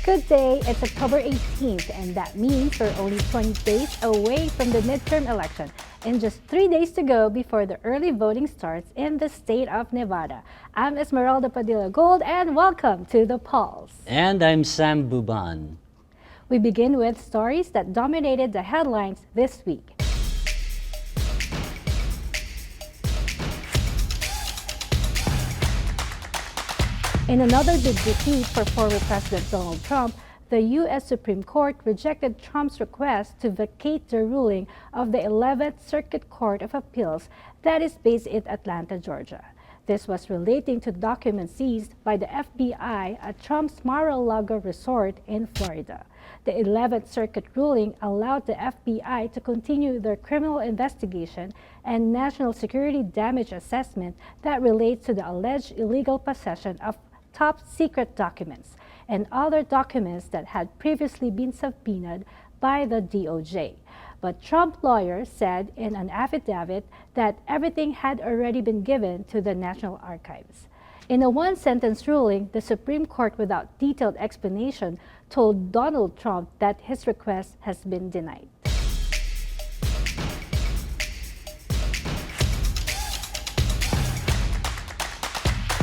Good day, it's October 18th, and that means we're only 20 days away from the midterm election and just 3 days to go before the early voting starts in the state of Nevada. I'm Esmeralda Padilla-Gould, and welcome to The Pulse. And I'm Sam Buban. We begin with stories that dominated the headlines this week. In another big defeat for former President Donald Trump, the U.S. Supreme Court rejected Trump's request to vacate the ruling of the 11th Circuit Court of Appeals that is based in Atlanta, Georgia. This was relating to documents seized by the FBI at Trump's Mar-a-Lago resort in Florida. The 11th Circuit ruling allowed the FBI to continue their criminal investigation and national security damage assessment that relates to the alleged illegal possession of top-secret documents and other documents that had previously been subpoenaed by the DOJ. But Trump lawyers said in an affidavit that everything had already been given to the National Archives. In a one-sentence ruling, the Supreme Court, without detailed explanation, told Donald Trump that his request has been denied.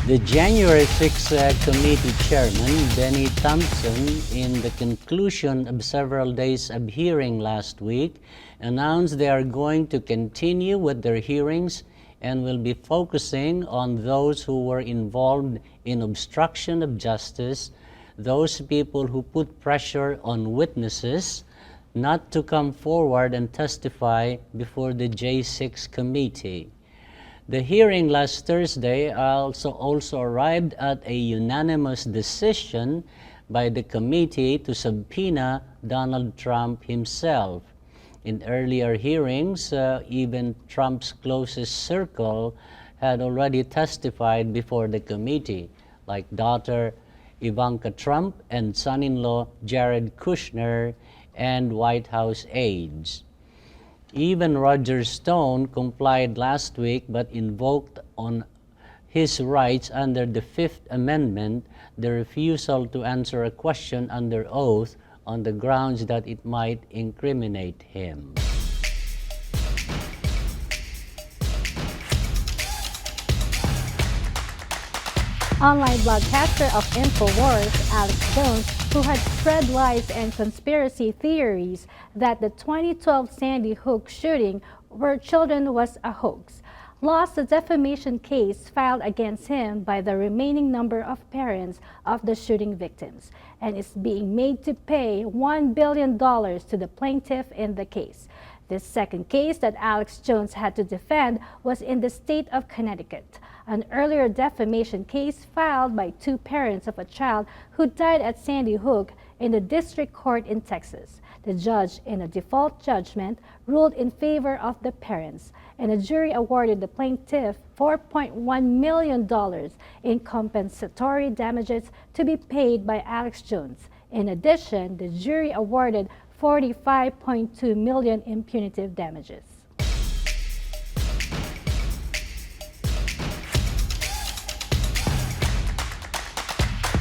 The January 6 committee chairman, Benny Thompson, in the conclusion of several days of hearing last week, announced they are going to continue with their hearings and will be focusing on those who were involved in obstruction of justice, those people who put pressure on witnesses not to come forward and testify before the J6 committee. The hearing last Thursday also arrived at a unanimous decision by the committee to subpoena Donald Trump himself. In earlier hearings, even Trump's closest circle had already testified before the committee, like daughter Ivanka Trump and son-in-law Jared Kushner and White House aides. Even Roger Stone complied last week but invoked on his rights under the Fifth Amendment the refusal to answer a question under oath on the grounds that it might incriminate him. Online broadcaster of InfoWars, Alex Jones, who had spread lies and conspiracy theories that the 2012 Sandy Hook shooting where children was a hoax, lost the defamation case filed against him by the remaining number of parents of the shooting victims and is being made to pay $1 billion to the plaintiff in the case. This second case that Alex Jones had to defend was in the state of Connecticut, an earlier defamation case filed by two parents of a child who died at Sandy Hook in the district court in Texas. The judge, in a default judgment, ruled in favor of the parents, and a jury awarded the plaintiff $4.1 million in compensatory damages to be paid by Alex Jones. In addition, the jury awarded $45.2 million in punitive damages.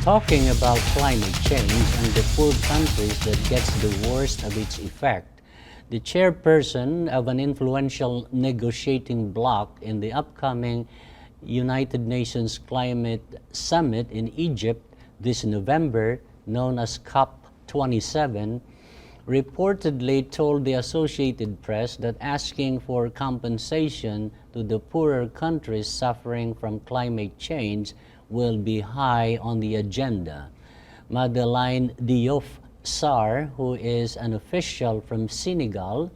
Talking about climate change and the poor countries that gets the worst of its effect, the chairperson of an influential negotiating bloc in the upcoming United Nations Climate Summit in Egypt this November, known as COP27, reportedly told the Associated Press that asking for compensation to the poorer countries suffering from climate change will be high on the agenda. Madeleine Diouf Sarr, who is an official from Senegal,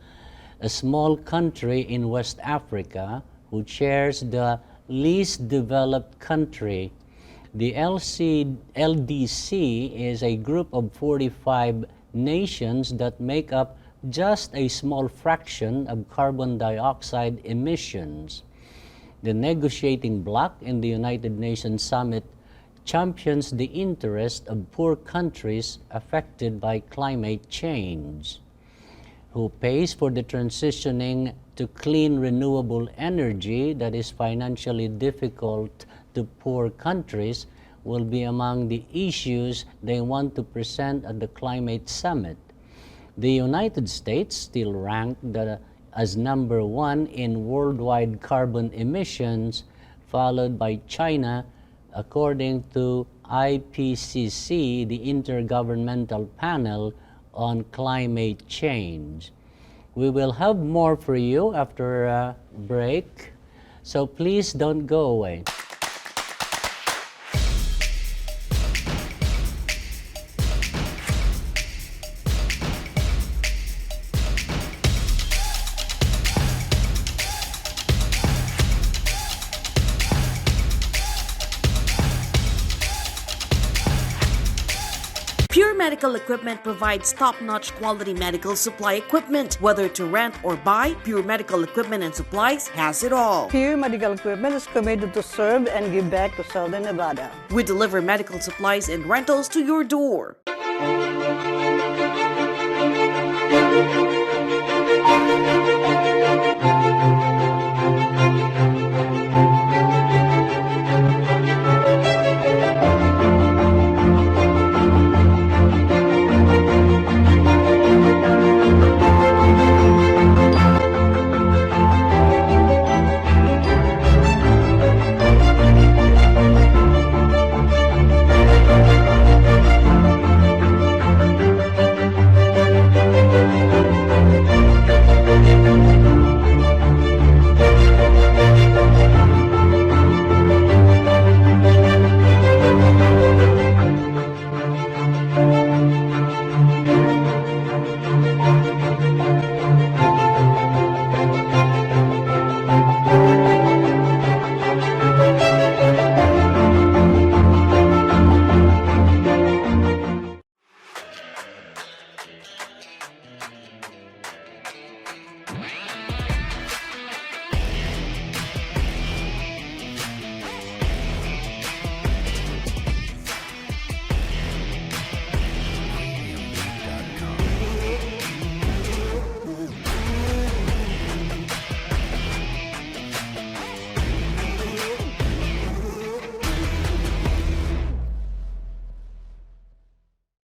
a small country in West Africa, who chairs the least developed country. The LDC is a group of 45 nations that make up just a small fraction of carbon dioxide emissions. The negotiating bloc in the United Nations Summit champions the interest of poor countries affected by climate change. Who pays for the transitioning to clean renewable energy that is financially difficult to poor countries will be among the issues they want to present at the climate summit. The United States still ranked as number 1 in worldwide carbon emissions, followed by China, according to IPCC, the Intergovernmental Panel on Climate Change. We will have more for you after a break, so please don't go away. Pure Medical Equipment provides top-notch quality medical supply equipment. Whether to rent or buy, Pure Medical Equipment and Supplies has it all. Pure Medical Equipment is committed to serve and give back to Southern Nevada. We deliver medical supplies and rentals to your door.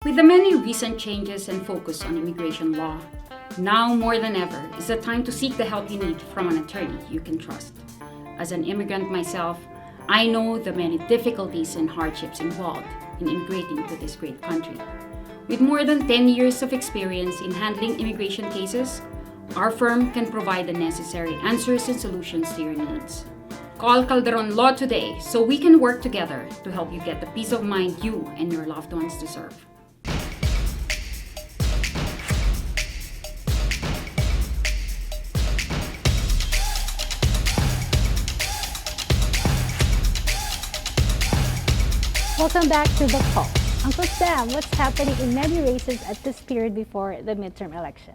With the many recent changes and focus on immigration law, now more than ever is the time to seek the help you need from an attorney you can trust. As an immigrant myself, I know the many difficulties and hardships involved in immigrating to this great country. With more than 10 years of experience in handling immigration cases, our firm can provide the necessary answers and solutions to your needs. Call Calderon Law today so we can work together to help you get the peace of mind you and your loved ones deserve. Welcome back to The Call. Uncle Sam, what's happening in many races at this period before the midterm election?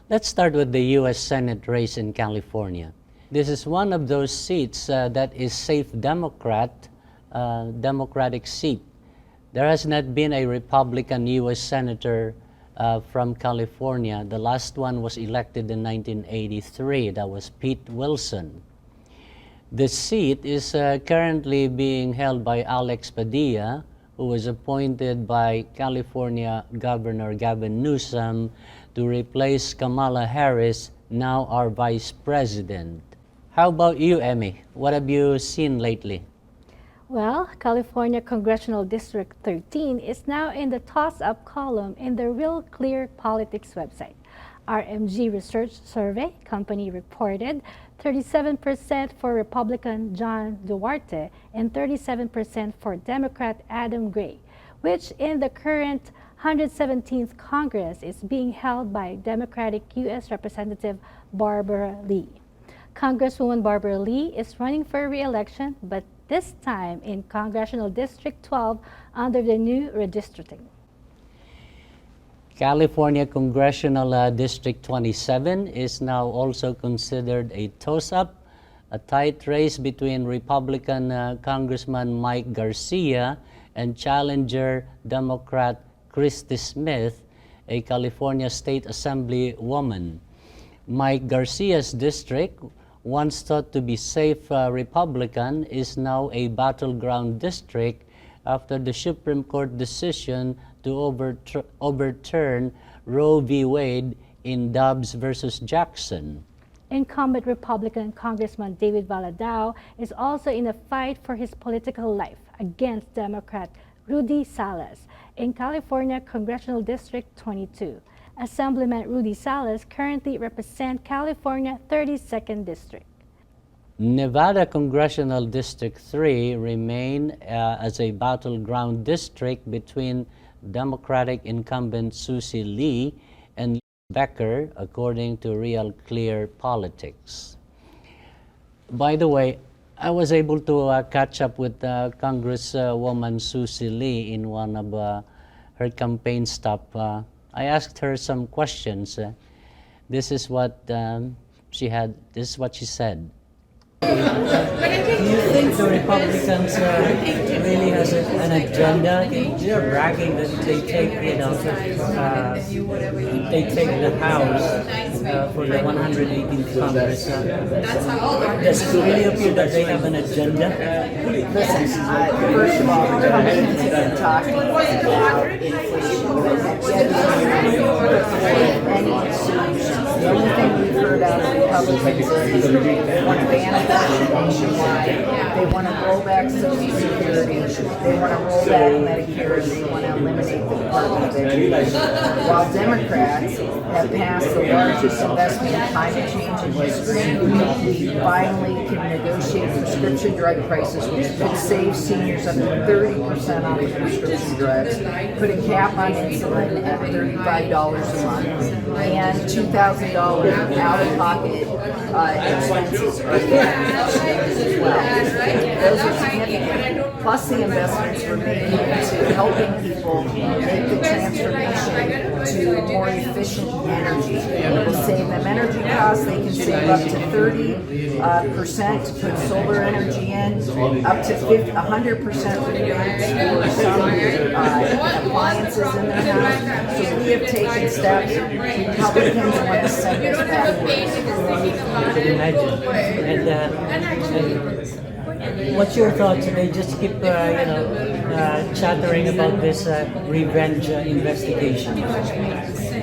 Let's start with the U.S. Senate race in California. This is one of those seats that is safe Democratic seat. There has not been a Republican U.S. Senator from California. The last one was elected in 1983. That was Pete Wilson. The seat is currently being held by Alex Padilla, who was appointed by California Governor Gavin Newsom to replace Kamala Harris, now our Vice President. How about you, Emmy? What have you seen lately? Well, California Congressional District 13 is now in the toss-up column in the Real Clear Politics website. RMG Research Survey Company reported 37% for Republican John Duarte and 37% for Democrat Adam Gray, which in the current 117th Congress is being held by Democratic U.S. Representative Barbara Lee. Congresswoman Barbara Lee is running for re-election, but this time in Congressional District 12 under the new redistricting. California Congressional District 27 is now also considered a toss-up, a tight race between Republican Congressman Mike Garcia and challenger Democrat Christy Smith, a California State Assembly woman. Mike Garcia's district once thought to be safe Republican, is now a battleground district after the Supreme Court decision to overturn Roe v. Wade in Dobbs versus Jackson. Incumbent Republican Congressman David Valadao is also in a fight for his political life against Democrat Rudy Salas in California Congressional District 22. Assemblyman Rudy Salas currently represents California 32nd District. Nevada Congressional District 3 remain as a battleground district between Democratic incumbent Susie Lee and Becker, according to Real Clear Politics. By the way, I was able to catch up with Congresswoman Susie Lee in one of her campaign stop. I asked her some questions. This is what she said. Do you think the Republicans really has an agenda? They're bragging that they take, they take the House for the 118th Congress. Does it really appear that they have an agenda? Listen, first of all, the Republicans have been talking about any solutions. The only thing we've heard out of Republicans is they want to ban abortion nationwide, they want to roll back Social Security, they want to roll back Medicare, and they want to eliminate the Department of Education. While Democrats have passed the largest investment in climate change in history, we finally can negotiate prescription drug prices, which could save seniors up to 30% off of prescription drugs, put a cap on insulin at $35 a month, and $2,000 out-of-pocket expenses are as well. Those are significant. Plus the investments we're making into helping people make the transformation to more efficient energy. It will save them energy costs. They can save up to 30% to put solar energy in, up to 100% rebates for some appliances in their house. So we have taken steps. Republicans want to send us backwards. I can imagine. And what's your thoughts? They just keep, chattering about this revenge investigation.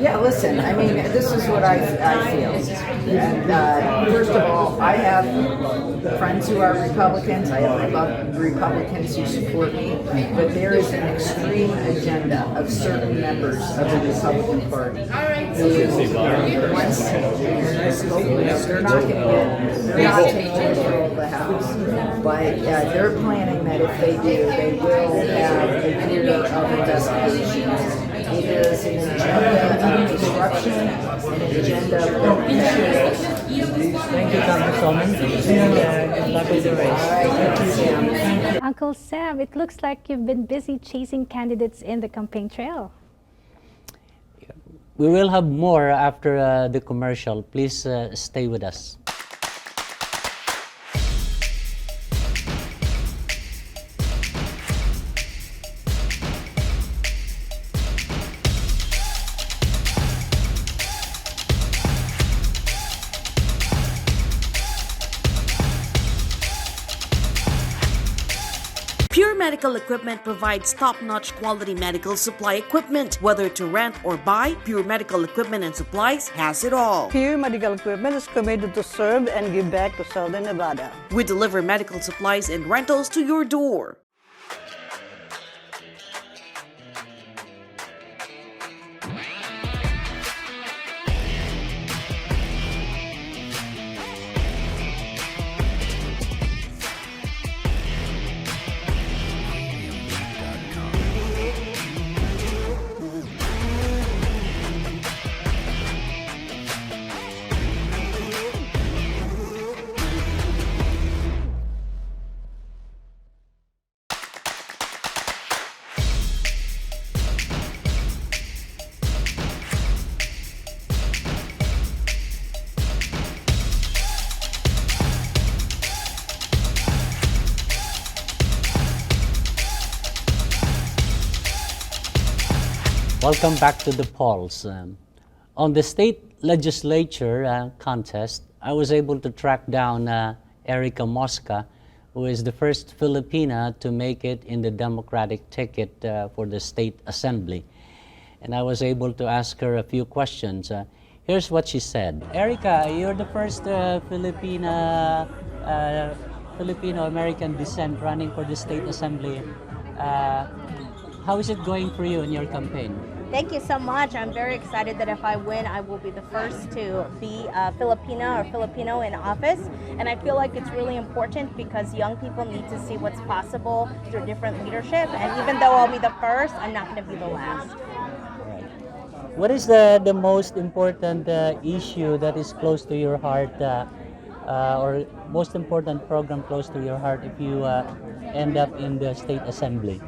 Yeah, listen, I mean, this is what I feel. And first of all, I have friends who are Republicans. I have Republicans who support me. But there is an extreme agenda of certain members of the Republican Party who, once they're not taking control of the House. But they're planning that if they do, they will have a year of investigations. It is an agenda of disruption, an agenda of manipulation. Thank you, Congresswoman. And good luck with the race. All right, thank you, Sam. Uncle Sam, it looks like you've been busy chasing candidates in the campaign trail. We will have more after the commercial. Please stay with us. Pure Medical Equipment provides top-notch quality medical supply equipment. Whether to rent or buy, Pure Medical Equipment and Supplies has it all. Pure Medical Equipment is committed to serve and give back to Southern Nevada. We deliver medical supplies and rentals to your door. Welcome back to the polls. On the state legislature contest, I was able to track down Erica Mosca, who is the first Filipina to make it in the Democratic ticket for the State Assembly. And I was able to ask her a few questions. Here's what she said. Erica, you're the first Filipino-American descent running for the State Assembly. How is it going for you in your campaign? Thank you so much. I'm very excited that if I win, I will be the first to be a Filipina or Filipino in office. And I feel like it's really important because young people need to see what's possible through different leadership. And even though I'll be the first, I'm not going to be the last. Right. What is the most important issue that is close to your heart or most important program close to your heart if you end up in the State Assembly?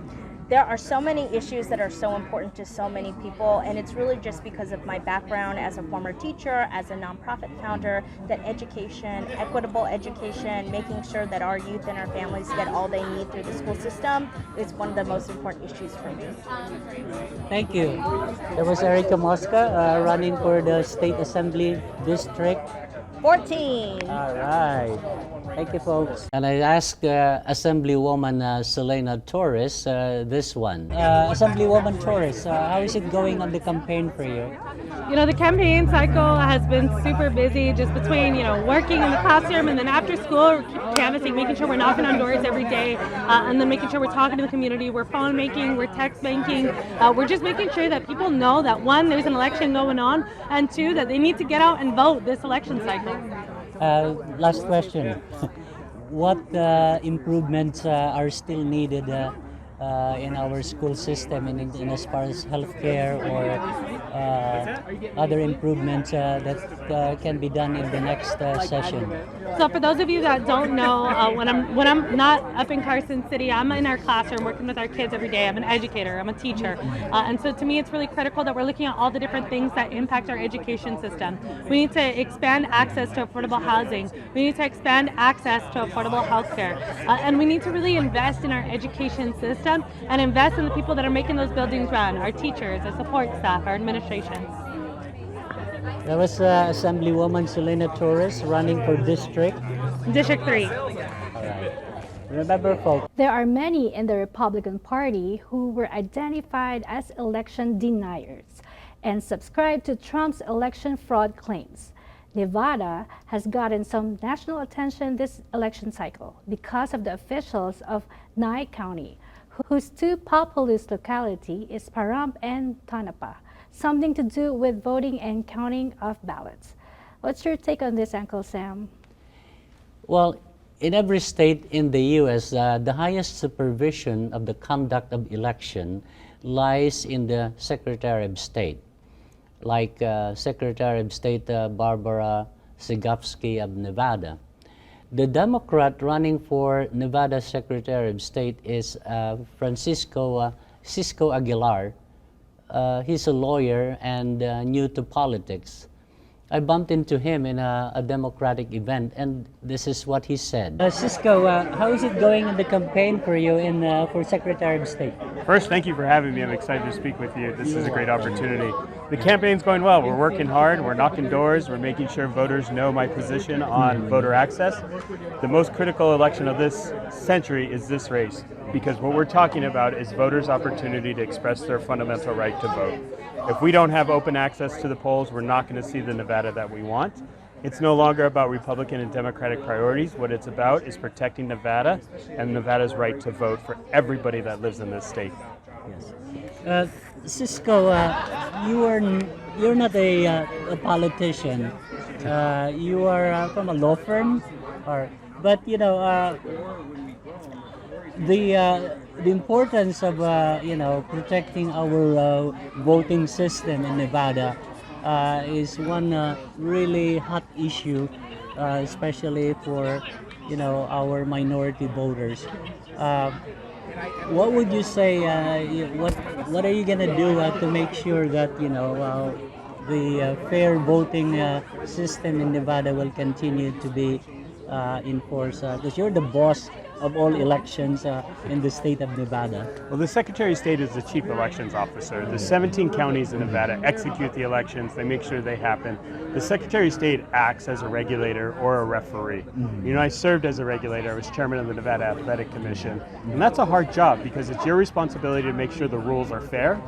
There are so many issues that are so important to so many people, and it's really just because of my background as a former teacher, as a nonprofit founder, that education, equitable education, making sure that our youth and our families get all they need through the school system is one of the most important issues for me. Thank you. There was Erica Mosca running for the State Assembly District 14. All right. Thank you, folks. And I asked Assemblywoman Selena Torres this one. Assemblywoman Torres, how is it going on the campaign for you? You know, the campaign cycle has been super busy just between, working in the classroom and then after school, canvassing, making sure we're knocking on doors every day, and then making sure we're talking to the community. We're phone banking, we're text banking. We're just making sure that people know that one, there's an election going on, and two, that they need to get out and vote this election cycle. Last question. What improvements are still needed in our school system in as far as healthcare or other improvements that can be done in the next session? So for those of you that don't know, when I'm not up in Carson City, I'm in our classroom working with our kids every day. I'm an educator, I'm a teacher. And so to me, it's really critical that we're looking at all the different things that impact our education system. We need to expand access to affordable housing. We need to expand access to affordable healthcare. And we need to really invest in our education system and invest in the people that are making those buildings run, our teachers, our support staff, our administration. That was Assemblywoman Selena Torres running for District 3. All right. Remember, folks. There are many in the Republican Party who were identified as election deniers and subscribed to Trump's election fraud claims. Nevada has gotten some national attention this election cycle because of the officials of Nye County, whose two populous locality is Pahrump and Tonopah, something to do with voting and counting of ballots. What's your take on this, Uncle Sam? Well, in every state in the U.S., the highest supervision of the conduct of election lies in the Secretary of State, like Secretary of State Barbara Sigafsky of Nevada. The Democrat running for Nevada Secretary of State is Cisco Aguilar. He's a lawyer and new to politics. I bumped into him in a Democratic event, and this is what he said. Cisco, how is it going in the campaign for you for Secretary of State? First, thank you for having me. I'm excited to speak with you. This is a great opportunity. The campaign's going well. We're working hard. We're knocking doors. We're making sure voters know my position on voter access. The most critical election of this century is this race, because what we're talking about is voters' opportunity to express their fundamental right to vote. If we don't have open access to the polls, we're not going to see the Nevada that we want. It's no longer about Republican and Democratic priorities. What it's about is protecting Nevada and Nevada's right to vote for everybody that lives in this state. Yes. Cisco, you're not a politician. You are from a law firm, but the importance of protecting our voting system in Nevada is one really hot issue, especially for our minority voters. What would you say? What are you gonna do to make sure that the fair voting system in Nevada will continue to be enforced? Because you're the boss of all elections in the state of Nevada? Well, the Secretary of State is the chief elections officer. The 17 counties in Nevada execute the elections. They make sure they happen. The Secretary of State acts as a regulator or a referee. You know, I served as a regulator. I was chairman of the Nevada Athletic Commission. And that's a hard job because it's your responsibility to make sure the rules are fair,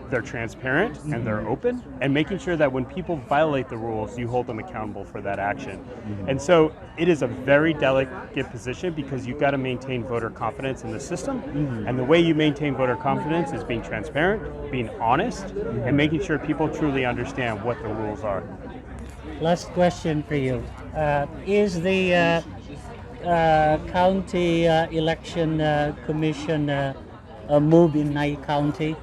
they're transparent, and they're open, and making sure that when people violate the rules, you hold them accountable for that action. And so it is a very delicate position because you've got to maintain voter confidence in the system. And the way you maintain voter confidence is being transparent, being honest, and making sure people truly understand what the rules are. Last question for you. Is the county election commission move in Nye County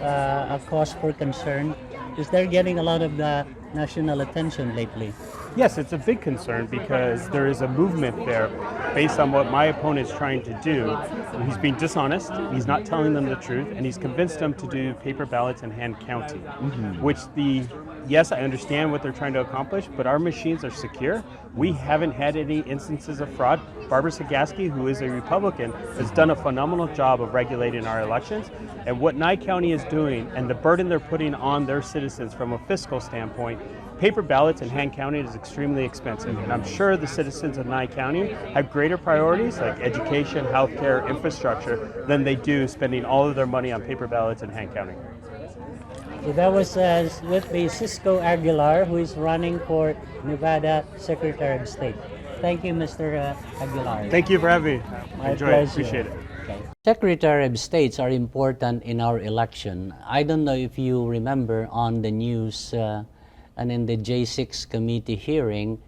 a cause for concern? Is there getting a lot of the national attention lately? Yes, it's a big concern because there is a movement there based on what my opponent's trying to do. He's being dishonest, he's not telling them the truth, and he's convinced them to do paper ballots and hand counting, yes, I understand what they're trying to accomplish, but our machines are secure. We haven't had any instances of fraud. Barbara Sagaski, who is a Republican, has done a phenomenal job of regulating our elections. And what Nye County is doing and the burden they're putting on their citizens from a fiscal standpoint, paper ballots and hand counting is extremely expensive. And I'm sure the citizens of Nye County have greater priorities like education, healthcare, infrastructure than they do spending all of their money on paper ballots and hand counting. So that was with me, Cisco Aguilar, who is running for Nevada Secretary of State. Thank you, Mr. Aguilar. Thank you for having me. My Enjoy pleasure. it. Appreciate it. Okay. Secretary of States are important in our election. I don't know if you remember on the news and in the J6 committee hearing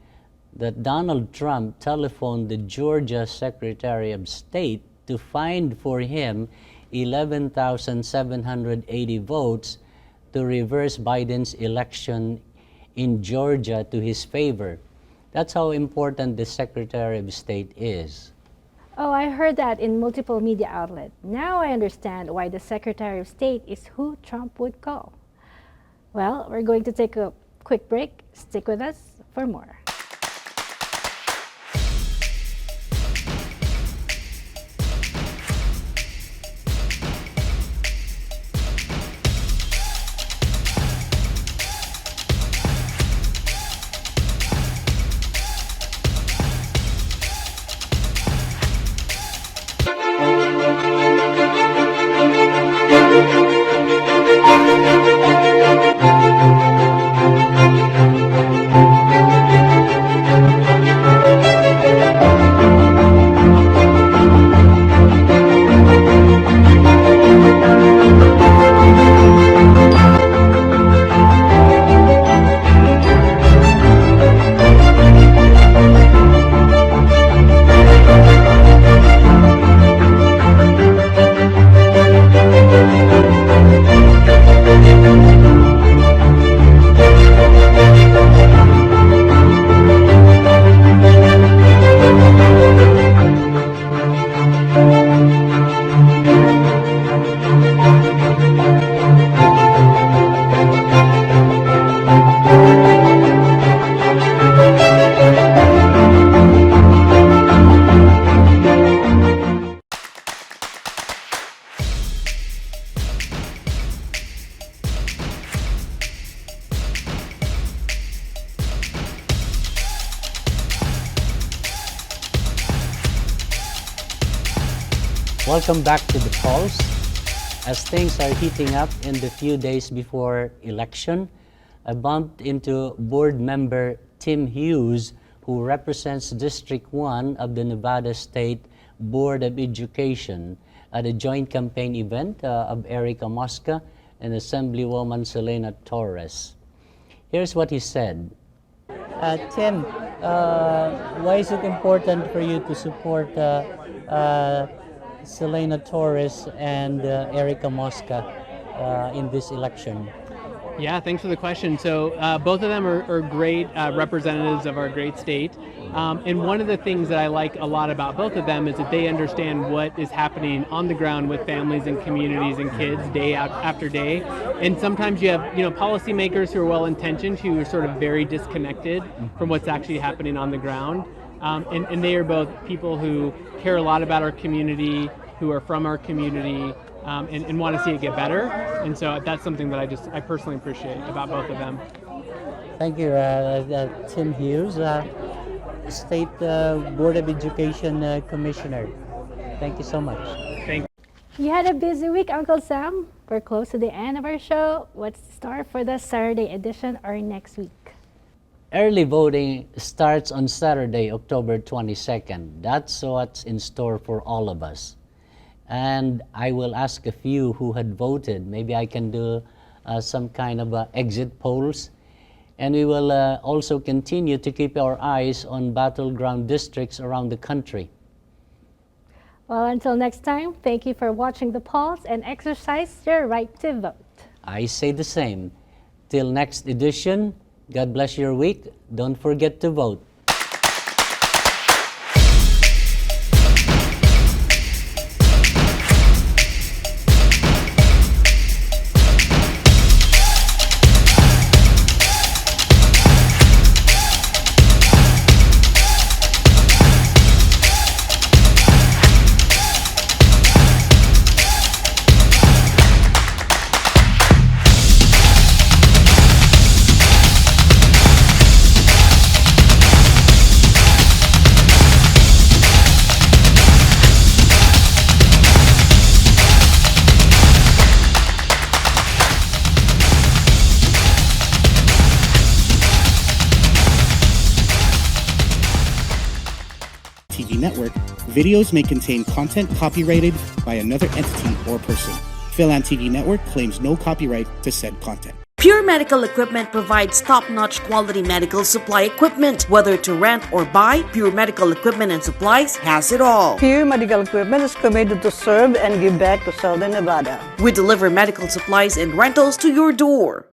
that Donald Trump telephoned the Georgia Secretary of State to find for him 11,780 votes to reverse Biden's election in Georgia to his favor. That's how important the Secretary of State is. Oh, I heard that in multiple media outlets. Now I understand why the Secretary of State is who Trump would call. Well, we're going to take a quick break. Stick with us for more. Welcome back to the polls. As things are heating up in the few days before election, I bumped into board member Tim Hughes, who represents District 1 of the Nevada State Board of Education at a joint campaign event of Erica Mosca and Assemblywoman Selena Torres. Here's what he said. Tim, why is it important for you to support Selena Torres and Erica Mosca in this election? Yeah, thanks for the question. So both of them are great representatives of our great state. And one of the things that I like a lot about both of them is that they understand what is happening on the ground with families and communities and kids day out after day. And sometimes you have, policymakers who are well-intentioned who are sort of very disconnected from what's actually happening on the ground. and they are both people who care a lot about our community, who are from our community, and want to see it get better. And so that's something that I personally appreciate about both of them. Thank you, Tim Hughes, State Board of Education Commissioner. Thank you so much. Thank you. You had a busy week, Uncle Sam. We're close to the end of our show. What's the start for the Saturday edition or next week? Early voting starts on Saturday, October 22nd. That's what's in store for all of us. And I will ask a few who had voted. Maybe I can do some kind of exit polls. And we will also continue to keep our eyes on battleground districts around the country. Well, until next time, thank you for watching the polls and exercise your right to vote. I say the same. Till next edition, God bless your week. Don't forget to vote. TV network, videos may contain content copyrighted by another entity or person. FilAmTV network claims no copyright to said content. Pure Medical Equipment provides top-notch quality medical supply equipment. Whether to rent or buy, Pure Medical Equipment and Supplies has it all. Pure Medical Equipment is committed to serve and give back to Southern Nevada. We deliver medical supplies and rentals to your door.